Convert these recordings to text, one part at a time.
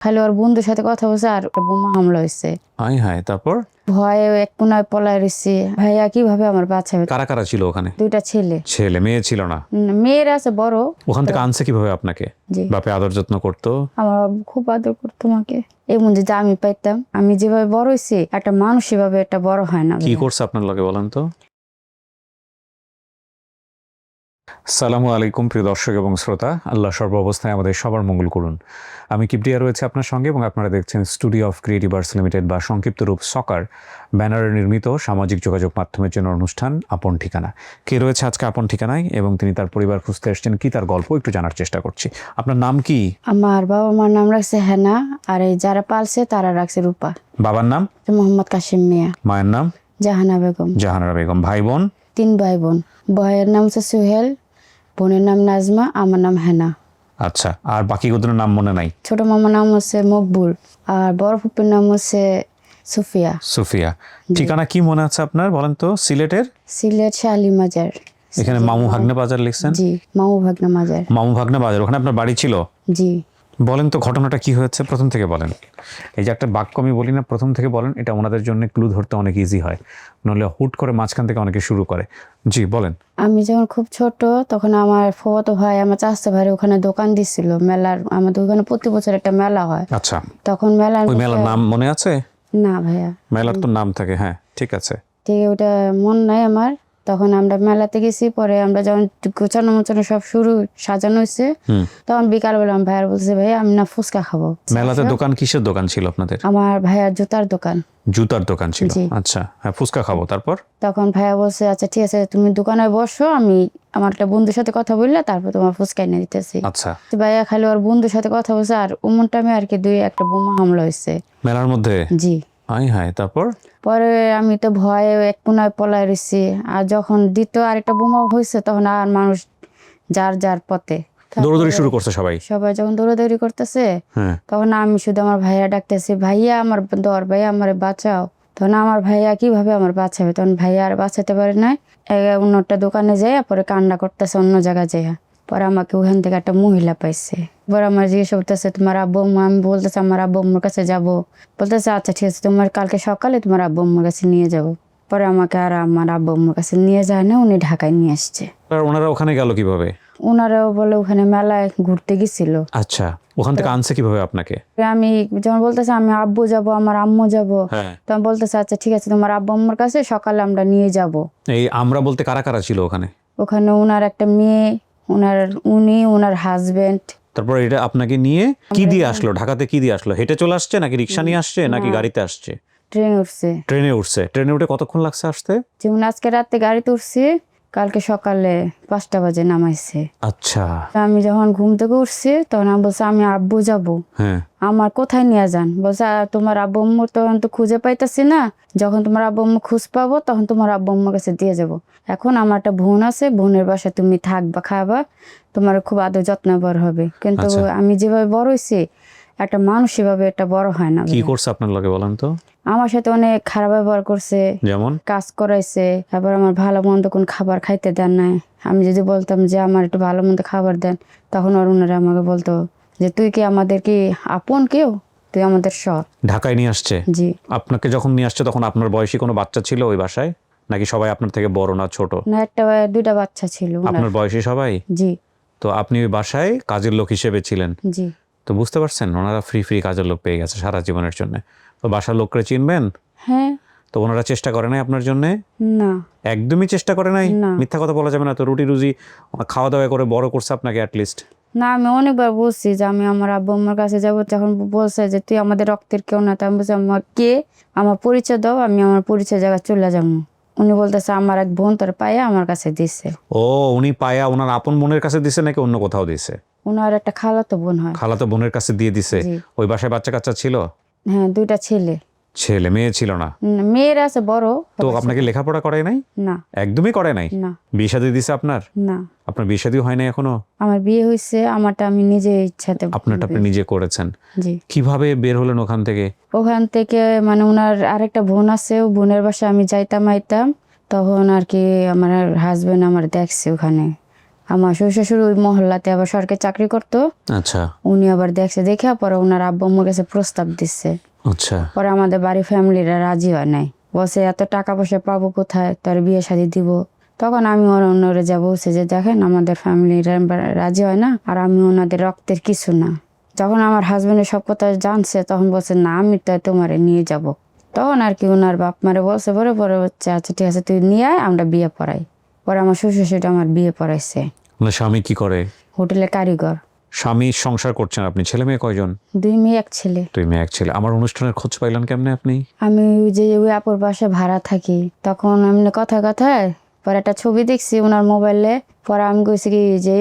খালি ওর বন্ধুর সাথে কথা বলছে আর একটা বোমা হামলা হয়েছে। হাই হাই, তারপর ভয়ে এক কোনায় পলায় রয়েছে। ভাইয়া কিভাবে আমার বাঁচাবে? কারা কারা ছিল ওখানে? দুইটা ছেলে। ছেলে মেয়ে ছিল না? মেয়ের আছে বড়। ওখান থেকে আনছে কিভাবে আপনাকে? জি, বাপে আদর যত্ন করতো? আমার বাবা খুব আদর করতো আমাকে। এমন যে আমি পাইতাম, আমি যেভাবে বড় হয়েছি একটা মানুষ এভাবে একটা বড় হয় না। কি করছে আপনার লগে বলেন তো? আসসালামু আলাইকুম প্রিয় দর্শক এবং শ্রোতা, আল্লাহ সর্বাবস্থায় আমাদের সবার মঙ্গল করুন। আমি কিবরিয়া রয়েছে আপনার সঙ্গে এবং আপনারা দেখছেন studio of creative arts limited বা সংক্ষিপ্ত রূপ সকার ব্যানারে নির্মিত সামাজিক যোগাযোগ মাধ্যমের জন্য অনুষ্ঠান আপন ঠিকানা। কে রয়েছে আজকে আপন ঠিকানায় এবং তিনি তার পরিবার খুঁজতে এসেছেন, কি তার গল্প একটু জানার চেষ্টা করছি। আপনার নাম কি? আমার বাবা মার নাম রাখছে হেনা, আর এই যারা পালছে তারা রাখছে রূপা। বাবার নাম? মোহাম্মদ কাশিম মিয়া। মায়ের নাম? জাহানা বেগম। জাহানারা বেগম। ভাই বোন? 3 ভাই বোন। ভাইয়ের নাম হচ্ছে সুহেল, বোনের নাম নাজমা, আমার নাম হেনা। আচ্ছা, আর বাকি ওদের নাম মনে নাই? ছোট মামার নাম হচ্ছে মকবুল, আর বড় ফুপির নাম হচ্ছে সুফিয়া। সুফিয়া। ঠিকানা কি মনে আছে আপনার বলেন তো? সিলেটের? সিলেট শালি মাজার। এখানে মামু ভাগ্নে বাজার লিখছেন? জি, মামু ভাগনা মাজার। মামু ভাগ্নে বাজার, ওখানে আপনার বাড়ি ছিল? জি। বলেন তো ঘটনাটা কি হয়েছে, প্রথম থেকে বলেন। এই যে একটা বাক্য আমি বলি না, প্রথম থেকে বলেন, এটা ওনাদের জন্য ক্লু ধরতে অনেক ইজি হয়, নইলে হুট করে মাঝখান থেকে অনেকে শুরু করে। জি বলেন। আমি যখন খুব ছোট তখন আমার ফুফাতো ভাই আমার চাচাতো ভাই ওখানে দোকান দিছিল মেলার। আমাদের ওখানে প্রতি বছর একটা মেলা হয়। আচ্ছা, তখন মেলার ওই মেলার নাম মনে আছে? না ভাইয়া, মেলার তো নাম থাকে, হ্যাঁ ঠিক আছে। ঠিক ওটা মন নাই আমার। তখন আমরা মেলাতে গেছি, পরে আমরা যখন গোছানো মোছানো সব শুরু সাজানো হয়েছে, তখন বিকালবেলা আমার ভাইয়ার বলছে ভাইয়া আমি না ফুচকা খাবো। মেলাতে দোকান কিসের দোকান ছিল আপনাদের? আমার ভাইয়ার জুতার দোকান। জুতার দোকান ছিল? জি। আচ্ছা, হ্যাঁ ফুচকা খাবো, তারপর? তখন ভাইয়া বলছে আচ্ছা ঠিক আছে তুমি দোকানে বসো, আমি আমার একটা বন্ধুর সাথে কথা বললে তারপর তোমার ফুচকা এনে দিতেছি। আচ্ছা। ভাইয়া খালি ওর বন্ধুর সাথে কথা বলছে আর ওমন টাইমে আর কি একটা বোমা হামলা হয়েছে মেলার মধ্যে? জি। হাই হাই, তারপর? পরে আমি তো ভয়ে এক কোনায় পলায় রয়েছি, আর যখন দ্বিতীয় আরেকটা বোমা হয়েছে তখন আর মানুষ যার যার পথে দৌড়াদৌড়ি শুরু করছে সবাই? সবাই যখন দৌড়াদৌড়ি করতেছে হ্যাঁ। তখন আমি শুধু আমার ভাইয়া ডাকতেছি ভাইয়া আমার দর, ভাইয়া আমার বাঁচাও। তখন আমার ভাইয়া কিভাবে আমার বাঁচাবে, তখন ভাইয়া আর বাঁচাতে পারে না। অন্য একটা দোকানে যাই, পরে কান্না করতেছে অন্য জায়গায় যাইয়া। পরে আমাকে ওখান থেকে একটা মহিলা পাইছে। পরে আমার জিজ্ঞেস করতেছে তোমার আব্বু আম্মু, আমি বলতেছে আমার আব্বু আম্মুর কাছে যাবো। বলতেছে আচ্ছা ঠিক আছে তোমার কালকে সকালে তোমার আব্বু আম্মুর কাছে নিয়ে যাবো। পরে আমাকে আর আমার আব্বু আম্মুর কাছে নিয়ে যায় না, উনি ঢাকায় নিয়ে আসছে। আর ওনারা ওখানে গেল কিভাবে? ওনারাও বলে ওখানে মেলায় ঘুরতে গেছিল। আচ্ছা, ওখান থেকে আনছে কিভাবে আপনাকে? আমি যখন বলতেছে আমি আব্বু যাব আমার আম্মু যাব, হ্যাঁ। তখন বলতেছে আচ্ছা ঠিক আছে তোমার আব্বু আম্মুর কাছে সকালে আমরা নিয়ে যাব। এই আমরা বলতে কারা কারা ছিল ওখানে? ওখানে ওনার একটা মেয়ে, ওনার হাজবেন্ড। তারপর এটা আপনাকে নিয়ে কি দিয়ে আসলো? ঢাকাতে কি দিয়ে আসলো? হেঁটে চলে আসছে নাকি রিক্সা নিয়ে আসছে নাকি গাড়িতে আসছে? ট্রেন উঠছে। ট্রেনে উঠছে? ট্রেনে উঠে কতক্ষণ লাগছে আসতে? যেমন আজকে রাতে গাড়িতে উঠছি, কালকে সকালে 5টা বাজে নামাইছে। আচ্ছা। আমি যখন ঘুম থেকে উঠছি তখন আমি বলছি আমি আব্বু যাব। হ্যাঁ। আমার কোথায় নিয়ে যান? বলছে তোমার আব্বু আম্মু তখন তো খুঁজে পাইতেছি না, যখন তোমার আব্বু আম্মু খুঁজ পাবো তখন তোমার আব্বু আম্মুর কাছে দিয়ে যাব। এখন আমার একটা বোন আছে, বোনের বাসায় তুমি থাকবা, খাবা, তোমার খুব আদর যত্ন বড় হবে। কিন্তু আমি যেভাবে বড় হয়েছি একটা মানুষ এভাবে একটা বড় হয় না। কি করছে আপনার লগে বলেন তো? আমার সাথে অনেক খারাপ ব্যবহার করছে, যেমন? কাজ করাইছে, আবার আমার ভালো মন্দ কোন খাবার খাইতে দেন নাই। আমি যদি বলতাম যে আমার একটু ভালো মন্দ খাবার দেন, তখন ওনারা আমাকে বলতো যে তুই কি আমাদের কি আপন কেউ, তুই আমাদের সব। ঢাকায় নিয়ে আসছে? জি। আপনাকে যখন নিয়ে আসছে তখন আপনার বয়সী কোনো বাচ্চা ছিল ওই বাসায় নাকি সবাই আপনার থেকে বড় না ছোট? না, দুইটা বাচ্চা ছিল ওনার। আপনার বয়সী সবাই? জি। তো আপনি ওই বাসায় কাজের লোক হিসেবে ছিলেন? জি। তো বুঝতে পারছেন ওনারা ফ্রি কাজের লোক পেয়ে গেছে সারা জীবনের জন্য। তো বাসার লোককে চিনবেন? হ্যাঁ। তো ওনারা চেষ্টা করে নাই আপনার জন্য? না। একদমই চেষ্টা করে নাই? না। মিথ্যা কথা বলা যাবে না তো। রুটি রুজি খাওয়া দাওয়া করে বড় করছে আপনাকে অ্যাটলিস্ট। না, আমি অনেকবার বলছি যে আমি আমার আব্বু আম্মার কাছে যাবো, তখন বলছে যে তুই আমাদের রক্তের কেউ না। আমি বলছি আমার কে, আমার পরিচয় দাও, আমি আমার পরিচয় জায়গায় চলে যাবো। উনি বলতেছে আমার এক বোন তোর পায়ে আমার কাছে দিছে। ও, উনি পায়া ওনার আপন বোনের কাছে দিছে নাকি অন্য কোথাও দিছে? ওনার একটা খালাতো বোন হয়। খালাতো বোনের কাছে দিয়ে দিছে? জি। ওই বাসায় বাচ্চা কাচ্চা ছিল? হ্যাঁ, 2টা ছেলে। ছেলে মেয়ে ছিল না? মেয়ের আছে বড়। তো আপনাকে লেখাপড়া করায় নাই? না। একদমই করে নাই? না। বিয়ে শাদী দিছে আপনার? না। আপনার বিয়ে শাদী হয় নাই এখনো? আমার বিয়ে হয়েছে, আমারটা আমি নিজে ইচ্ছাতে। আপনারটা আপনি নিজে করেছেন? জি। কিভাবে বের হলেন ওখান থেকে? ওখান থেকে মানে ওনার আরেকটা বোন আছে, ও বোনের বাসায় আমি যাইতাম আইতাম, তখন আর কি আমার হাজবেন্ড আমার দেখছে ওখানে, আমার শ্বশুর ওই মহল্লাতে আবার সরকারি চাকরি করতো। আচ্ছা উনি আবার দেখছে, দেখে পরে ওনার আব্বু আম্মুর কাছে প্রস্তাব দিচ্ছে। আচ্ছা পরে আমাদের বাড়ি ফ্যামিলিরা রাজি হয় নাই, বলছে এত টাকা পয়সা পাবো কোথায়, তোর বিয়ে শাদী দিব। তখন আমি অন্যরে যা বলছি যে দেখেন আমাদের ফ্যামিলিরা রাজি হয় না, আর আমি ওনাদের রক্তের কিছু না। যখন আমার হাজবেন্ডের সব কথা জানছে তখন বলছে না আমি তো তোমারে নিয়ে যাব। তখন আর কি ওনার বাপ মারে বলছে, পরে পরে হচ্ছে আচ্ছা ঠিক আছে তুই নিয়ে আয়, আমরা বিয়ে পড়াই। পরে আমার শ্বশুর সেটা আমার বিয়ে পড়াইছে। আপনার স্বামী কি করে? হোটেলে কারিগর। স্বামী সংসার করছেন আপনি, ছেলে মেয়ে কয়জন? 2 মেয়ে 1 ছেলে। 2 মেয়ে 1 ছেলে। আমার অনুষ্ঠানের খোঁজ পাইলেন কেমনে আপনি? আমি ওই যে ওই আপুর বাসায় ভাড়া থাকি, তখন এমনি কথায় পরে একটা ছবি দেখছি ওনার মোবাইলে। পরে আমি কইছি কি যে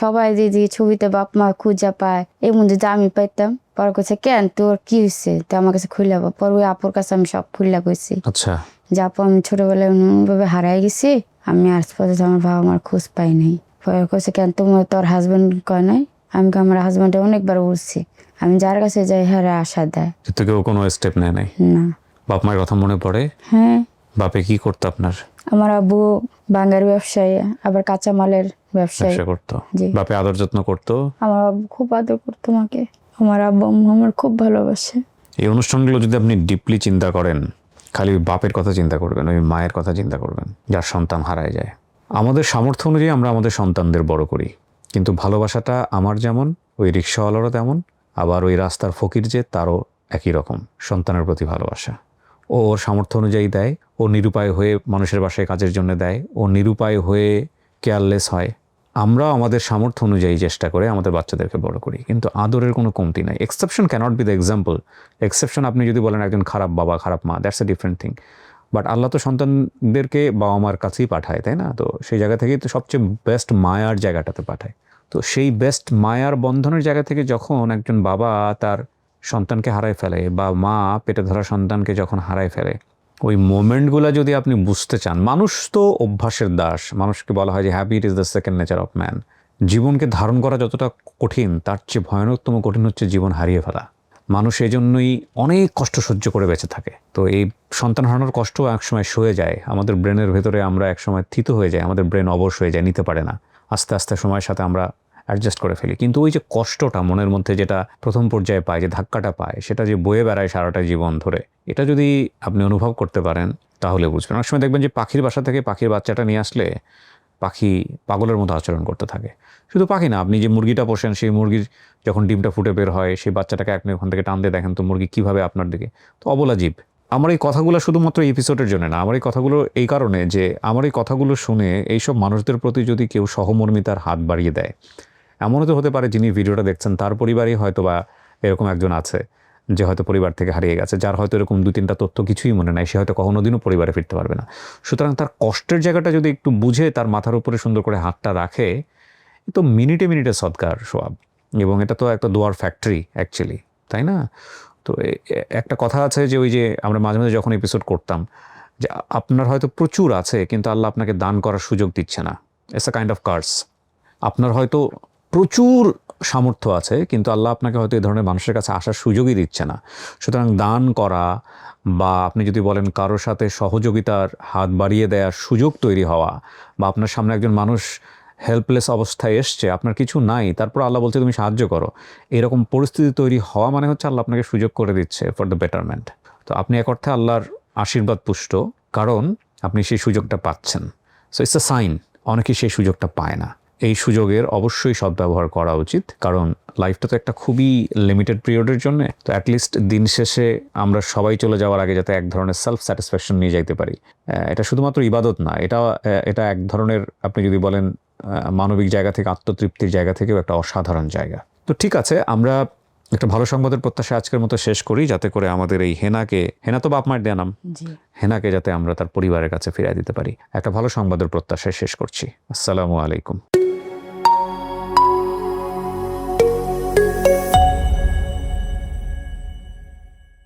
সবাই যে ছবিতে বাপ মা খুঁজা পায় এমন যদি আমি পাইতাম। পরে কইছে কেন তোর কি হয়েছে, তো আমার কাছে খুললা। পরে ওই আপুর কাছে আমি সব খুললা কইছি আচ্ছা যে আপু আমি ছোটবেলায় ভাবে হারাই গেছি, আমি আজ পর্যন্ত আমার বাবা মার খোঁজ পাই নাই। পরে কইছে কেন তোমার তোর হাজবেন্ড কয় নাই? আমি আমার হাজবেন্ডে অনেকবার বলছি, আমি যার কাছে যাই হারা আশা দেয় কিন্তু কেউ কোনো স্টেপ নেয় নাই? না। বাপ মায়ের কথা মনে পড়ে? হ্যাঁ, বাপে কি করতো আপনার? আমার আব্বু বাঙ্গার ব্যবসায়ী, আবার কাঁচামালের ব্যবসায়ী। ব্যবসা করতো? জি। বাপে আদর যত্ন করতো? আমার আব্বু খুব আদর করতো আমাকে। আমার আব্বু আম্মু আমার খুব ভালোবাসে। এই অনুষ্ঠানগুলো যদি আপনি ডিপলি চিন্তা করেন, খালি ওই বাপের কথা চিন্তা করবেন, ওই মায়ের কথা চিন্তা করবেন যার সন্তান হারায় যায়। আমাদের সামর্থ্য অনুযায়ী আমরা আমাদের সন্তানদের বড় করি, কিন্তু ভালোবাসাটা আমার যেমন ওই রিক্সাওয়ালারও তেমন, আবার ওই রাস্তার ফকির যে তারও একই রকম সন্তানের প্রতি ভালোবাসা। ও ওর সামর্থ্য অনুযায়ী দেয়, ও নিরুপায় হয়ে মানুষের বাসায় কাজের জন্য দেয়, ও নিরুপায় হয়ে কেয়ারলেস হয়। আমরা আমাদের সামর্থ্য অনুযায়ী চেষ্টা করে আমাদের বাচ্চাদেরকে বড় করি, কিন্তু আদরের কোনো কমতি নাই। Exception cannot be the example. Exception আপনি যদি বলেন একজন খারাপ বাবা খারাপ মা, that's a different thing. But আল্লাহ তো সন্তানদেরকে বাবা মার কাছেই পাঠায়, তাই না? তো সেই জায়গা থেকেই তো সবচেয়ে বেস্ট মায়ার জায়গাটাতে পাঠায়। তো সেই বেস্ট মায়ার বন্ধনের জায়গা থেকে যখন একজন বাবা তার সন্তানকে হারায় ফেলে, বা মা পেটে ধরা সন্তানকে যখন হারায় ফেলে, ওই মোমেন্টগুলো যদি আপনি বুঝতে চান, মানুষ তো অভ্যাসের দাস। মানুষকে বলা হয় যে habit is the second nature of man. জীবনকে ধারণ করা যতটা কঠিন, তার চেয়ে ভয়ানকতম কঠিন হচ্ছে জীবন হারিয়ে ফেলা। মানুষ এই জন্যই অনেক কষ্ট সহ্য করে বেঁচে থাকে। তো এই সন্তান হারানোর কষ্ট একসময় সয়ে যায়, আমাদের ব্রেনের ভেতরে আমরা একসময় থিত হয়ে যায়, আমাদের ব্রেন অবশ হয়ে যায়, নিতে পারে না। আস্তে আস্তে সময়ের সাথে আমরা অ্যাডজাস্ট করে ফেলি। কিন্তু ওই যে কষ্টটা মনের মধ্যে যেটা প্রথম পর্যায়ে পায়, যে ধাক্কাটা পায়, সেটা যে বয়ে বেড়ায় সারাটা জীবন ধরে, এটা যদি আপনি অনুভব করতে পারেন তাহলে বুঝবেন। অনেক সময় দেখবেন যে পাখির বাসা থেকে পাখির বাচ্চাটা নিয়ে আসলে পাখি পাগলের মতো আচরণ করতে থাকে। শুধু পাখি না, আপনি যে মুরগিটা পোষেন, সেই মুরগির যখন ডিমটা ফুটে বের হয়, সেই বাচ্চাটাকে আপনি ওখান থেকে টান দিয়ে দেখেন তো মুরগি কীভাবে আপনার দিকে, তো অবলা জীব। আমার এই কথাগুলো শুধুমাত্র এপিসোডের জন্য না, আমার এই কথাগুলো এই কারণে যে আমার এই কথাগুলো শুনে এইসব মানুষদের প্রতি যদি কেউ সহমর্মিতার হাত বাড়িয়ে দেয়, এমনও তো হতে পারে যিনি ভিডিওটা দেখছেন তার পরিবারই হয়তো বা এরকম একজন আছে যে হয়তো পরিবার থেকে হারিয়ে গেছে, যার হয়তো এরকম 2-3টা তথ্য কিছুই মনে নাই, সে হয়তো কোনোদিনও পরিবারে ফিরতে পারবে না। সুতরাং তার কষ্টের জায়গাটা যদি একটু বুঝে তার মাথার উপরে সুন্দর করে হাতটা রাখে, তো মিনিটে মিনিটে সদকার সোয়াব। এবং এটা তো একটা দোয়ার ফ্যাক্টরি অ্যাকচুয়ালি, তাই না? তো একটা কথা আছে যে ওই যে আমরা মাঝে মাঝে যখন এপিসোড করতাম, যে আপনার হয়তো প্রচুর আছে কিন্তু আল্লাহ আপনাকে দান করার সুযোগ দিচ্ছে না। It's a kind of curse. আপনার হয়তো প্রচুর সামর্থ্য আছে কিন্তু আল্লাহ আপনাকে হয়তো এই ধরনের মানুষের কাছে আসার সুযোগই দিচ্ছে না। সুতরাং দান করা, বা আপনি যদি বলেন কারোর সাথে সহযোগিতার হাত বাড়িয়ে দেওয়ার সুযোগ তৈরি হওয়া, বা আপনার সামনে একজন মানুষ হেল্পলেস অবস্থায় এসছে, আপনার কিছু নাই, তারপর আল্লাহ বলছে তুমি সাহায্য করো, এরকম পরিস্থিতি তৈরি হওয়া মানে হচ্ছে আল্লাহ আপনাকে সুযোগ করে দিচ্ছে ফর দ্য বেটারমেন্ট। তো আপনি এক অর্থে আল্লাহর আশীর্বাদ পুষ্ট, কারণ আপনি সেই সুযোগটা পাচ্ছেন। So it's a sign. অনেকেই সেই সুযোগটা পায় না। এই সুযোগের অবশ্যই সদ্ব্যবহার করা উচিত, কারণ লাইফটা তো একটা খুবই লিমিটেড পিরিয়ডের জন্য। তো অ্যাটলিস্ট দিন শেষে আমরা সবাই চলে যাওয়ার আগে যাতে এক ধরনের সেলফ স্যাটিসফ্যাকশন নিয়ে যাইতে পারি। এটা শুধুমাত্র ইবাদত না, এটা এক ধরনের, আপনি যদি বলেন মানবিক জায়গা থেকে, আত্মতৃপ্তির জায়গা থেকেও একটা অসাধারণ জায়গা। তো ঠিক আছে, আমরা একটা ভালো সংবাদের প্রত্যাশা আজকের মতো শেষ করি, যাতে করে আমাদের এই হেনা তো বাপ মায়ের দেয়া নাম, হেনাকে যাতে আমরা তার পরিবারের কাছে ফিরিয়ে দিতে পারি। একটা ভালো সংবাদের প্রত্যাশায় শেষ করছি। আসসালামু আলাইকুম।